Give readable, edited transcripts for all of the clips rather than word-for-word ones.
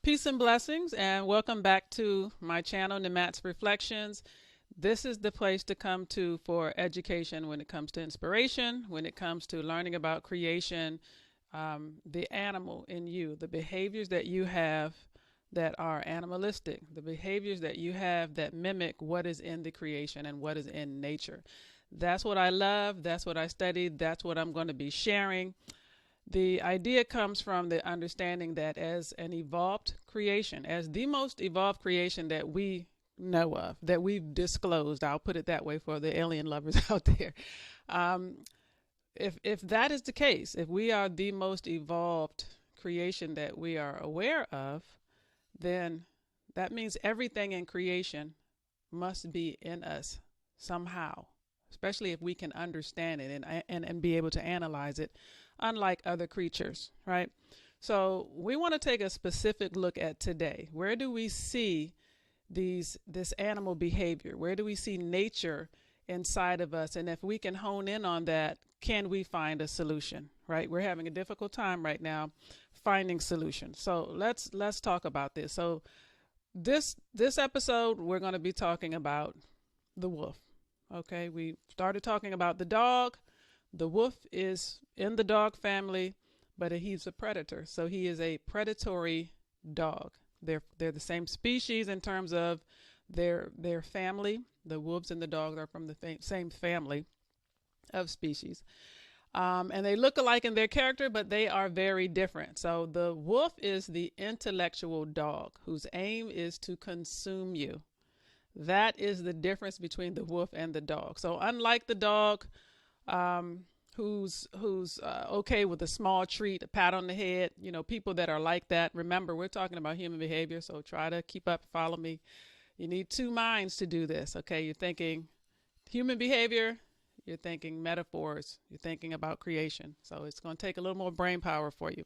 Peace and blessings, and welcome back to my channel, Nimatsreflections. This is the place to come to for education when it comes to inspiration, when it comes to learning about creation, the animal in you, the behaviors that you have that are animalistic, the behaviors that you have that mimic what is in the creation and what is in nature. That's what I love. That's what I studied. That's what I'm going to be sharing. The idea comes from the understanding that as an evolved creation, as the most evolved creation that we know of, that we've disclosed, I'll put it that way for the alien lovers out there. Um, if that is the case, if we are the most evolved creation that we are aware of, then that means everything in creation must be in us somehow, especially if we can understand it and be able to analyze it, unlike other creatures, right? So we want to take a specific look at today. Where do we see this animal behavior? Where do we see nature inside of us? And if we can hone in on that, can we find a solution, right? We're having a difficult time right now finding solutions. So let's talk about this. So this episode, we're going to be talking about the wolf. Okay, we started talking about the dog. The wolf is in the dog family, but he's a predator. So he is a predatory dog. They're the same species in terms of their family. The wolves and the dogs are from the same family of species. And they look alike in their character, but they are very different. So the wolf is the intellectual dog whose aim is to consume you. That is the difference between the wolf and the dog. So unlike the dog, who's okay with a small treat, a pat on the head, people that are like that. Remember, we're talking about human behavior, so try to keep up, follow me. You need two minds to do this, okay? You're thinking human behavior, you're thinking metaphors, you're thinking about creation. So it's going to take a little more brain power for you.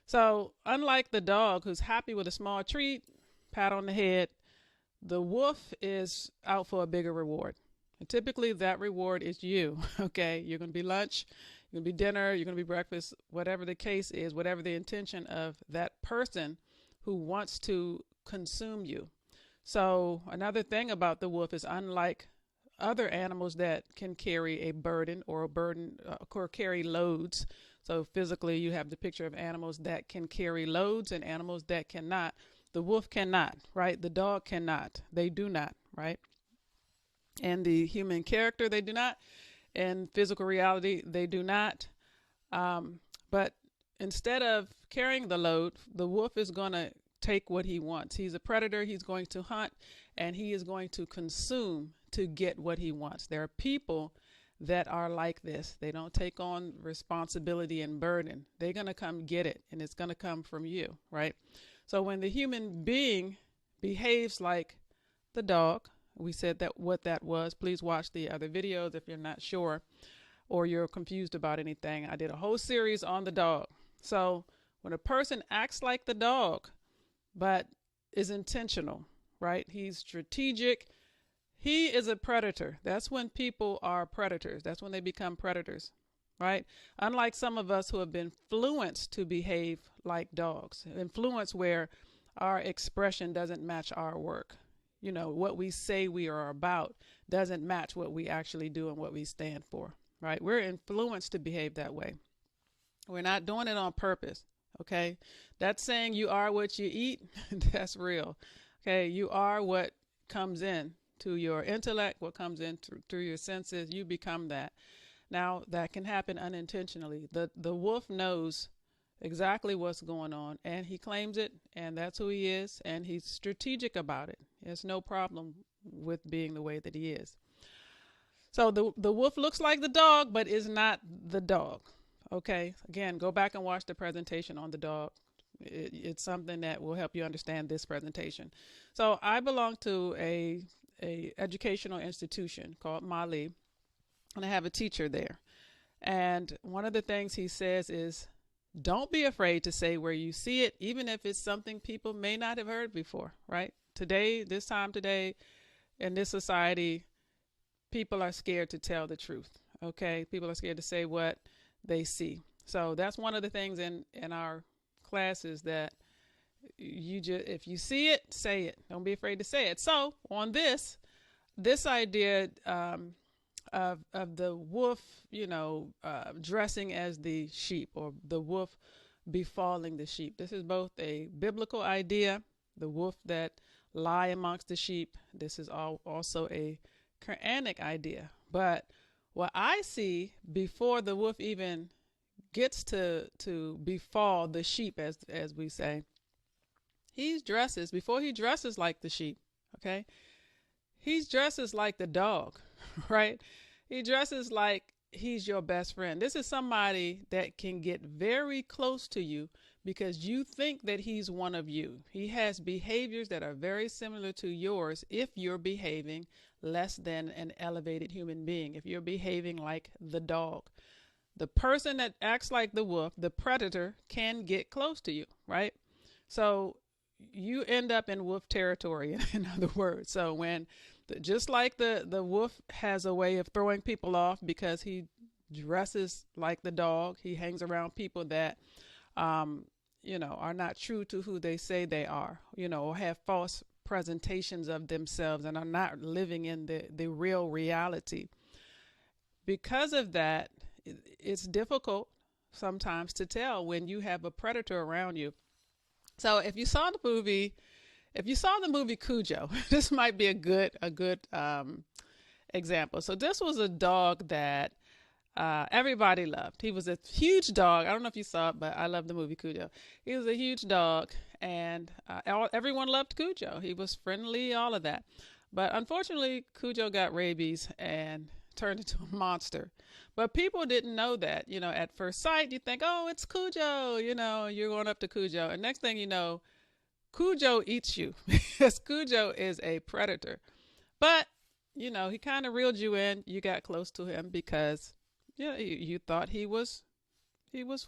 So unlike the dog who's happy with a small treat, pat on the head, the wolf is out for a bigger reward. And typically that reward is you, okay? You're going to be lunch, you're going to be dinner, you're going to be breakfast, whatever the case is, whatever the intention of that person who wants to consume you. So another thing about the wolf is unlike other animals that can carry a burden or carry loads. So physically you have the picture of animals that can carry loads and animals that cannot. The wolf cannot, right? The dog cannot. They do not, right? And the human character, they do not. And physical reality, they do not. But instead of carrying the load, the wolf is going to take what he wants. He's a predator. He's going to hunt and he is going to consume to get what he wants. There are people that are like this. They don't take on responsibility and burden. They're going to come get it, and it's going to come from you, right? So when the human being behaves like the dog, we said that what that was. Please watch the other videos if you're not sure or you're confused about anything. I did a whole series on the dog. So when a person acts like the dog but is intentional, right? He's strategic. He is a predator. That's when people are predators. That's when they become predators, right? Unlike some of us who have been influenced to behave like dogs, influence where our expression doesn't match our work. What we say we are about doesn't match what we actually do and what we stand for, right? We're influenced to behave that way. We're not doing it on purpose, okay? That's saying you are what you eat. That's real, okay? You are what comes in to your intellect, what comes in through your senses. You become that. Now, that can happen unintentionally. The wolf knows exactly what's going on, and he claims it, and that's who he is, and he's strategic about it. There's no problem with being the way that he is. So the wolf looks like the dog, but is not the dog. Okay, again, go back and watch the presentation on the dog. It's something that will help you understand this presentation. So I belong to a educational institution called Mali, and I have a teacher there. And one of the things he says is, don't be afraid to say where you see it, even if it's something people may not have heard before, right? Today, this time today, in this society, people are scared to tell the truth, okay? People are scared to say what they see. So that's one of the things in our classes that You just, if you see it, say it. Don't be afraid to say it. So on this idea of the wolf, dressing as the sheep, or the wolf befalling the sheep. This is both a biblical idea, the wolf that lie amongst the sheep. This is also a Quranic idea. But what I see before the wolf even gets to befall the sheep, as we say, before he dresses like the sheep, okay? He dresses like the dog, right? He dresses like he's your best friend. This is somebody that can get very close to you because you think that he's one of you. He has behaviors that are very similar to yours if you're behaving less than an elevated human being, if you're behaving like the dog. The person that acts like the wolf, the predator, can get close to you, right? So you end up in wolf territory, in other words. So just like the wolf has a way of throwing people off because he dresses like the dog, he hangs around people that, are not true to who they say they are, or have false presentations of themselves and are not living in the real reality. Because of that, it's difficult sometimes to tell when you have a predator around you. So if you saw the movie Cujo, this might be a good example. So this was a dog that everybody loved. He was a huge dog. I don't know if you saw it, but I love the movie Cujo. He was a huge dog, and everyone loved Cujo. He was friendly, all of that. But unfortunately, Cujo got rabies and turned into a monster. But people didn't know that. At first sight, you think, oh, it's Cujo. You're going up to Cujo. And next thing you know, Cujo eats you because Cujo is a predator. But, he kind of reeled you in. You got close to him because you thought he was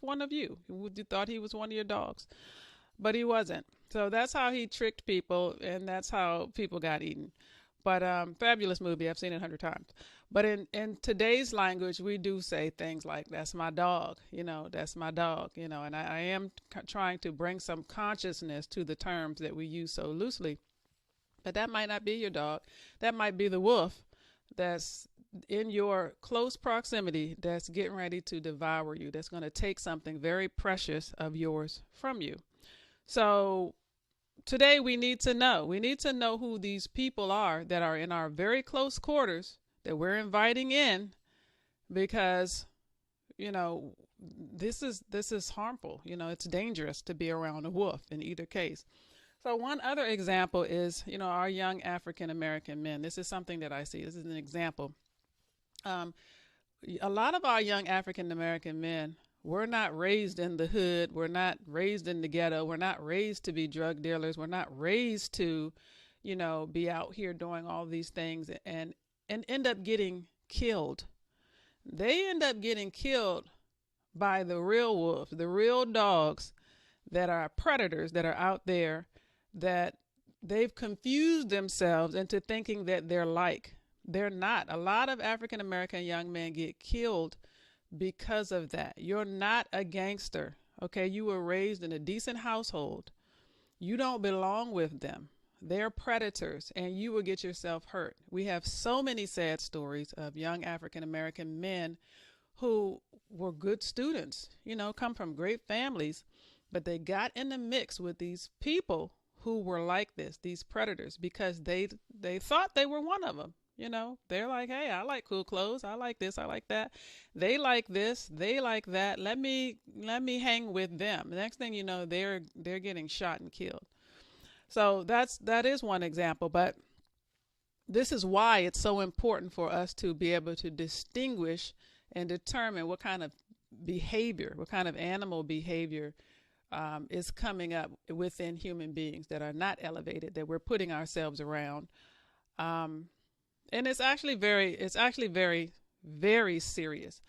one of you. You thought he was one of your dogs. But he wasn't. So that's how he tricked people, and that's how people got eaten. But fabulous movie. I've seen it 100 times. But in today's language, we do say things like, that's my dog, that's my dog, and I am trying to bring some consciousness to the terms that we use so loosely. But that might not be your dog. That might be the wolf that's in your close proximity that's getting ready to devour you, that's going to take something very precious of yours from you. So today we need to know who these people are that are in our very close quarters that we're inviting in, because this is harmful. It's dangerous to be around a wolf in either case. So one other example is our young African American men. This is something that I see. This is an example. A lot of our young African American men were not raised in the hood. We're not raised in the ghetto. We're not raised to be drug dealers. We're not raised to be out here doing all these things and end up getting killed. They end up getting killed by the real wolves, the real dogs that are predators that are out there, that they've confused themselves into thinking that they're like. They're not. A lot of African American young men get killed because of that. You're not a gangster, okay? You were raised in a decent household. You don't belong with them. They're predators, and you will get yourself hurt. We have so many sad stories of young African American men who were good students, come from great families, but they got in the mix with these people who were like this, these predators, because they thought they were one of them. They're like, hey, I like cool clothes. I like this. I like that. They like this. They like that. Let me hang with them. The next thing you know, they're getting shot and killed. So that is one example, but this is why it's so important for us to be able to distinguish and determine what kind of behavior, what kind of animal behavior is coming up within human beings that are not elevated, that we're putting ourselves around. And it's actually very, very serious.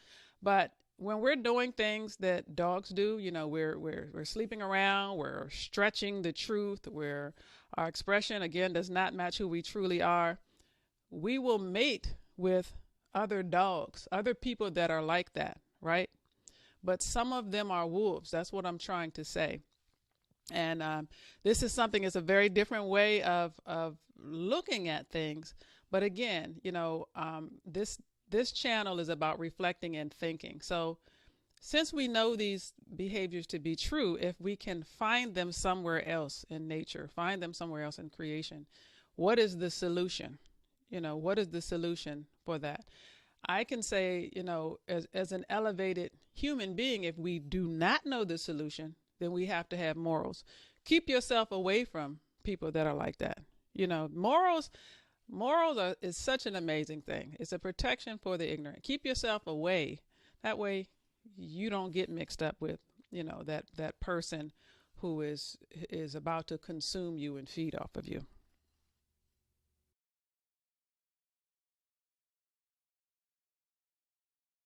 But when we're doing things that dogs do, we're sleeping around, we're stretching the truth, where our expression, again, does not match who we truly are, we will mate with other dogs, other people that are like that, right? But some of them are wolves. That's what I'm trying to say. And this is something, it's a very different way of looking at things. But again, this channel is about reflecting and thinking. So since we know these behaviors to be true, if we can find them somewhere else in nature, find them somewhere else in creation, what is the solution? What is the solution for that? I can say, as an elevated human being, if we do not know the solution, then we have to have morals. Keep yourself away from people that are like that. Morals is such an amazing thing. It's a protection for the ignorant. Keep yourself away. That way you don't get mixed up with, that person who is about to consume you and feed off of you.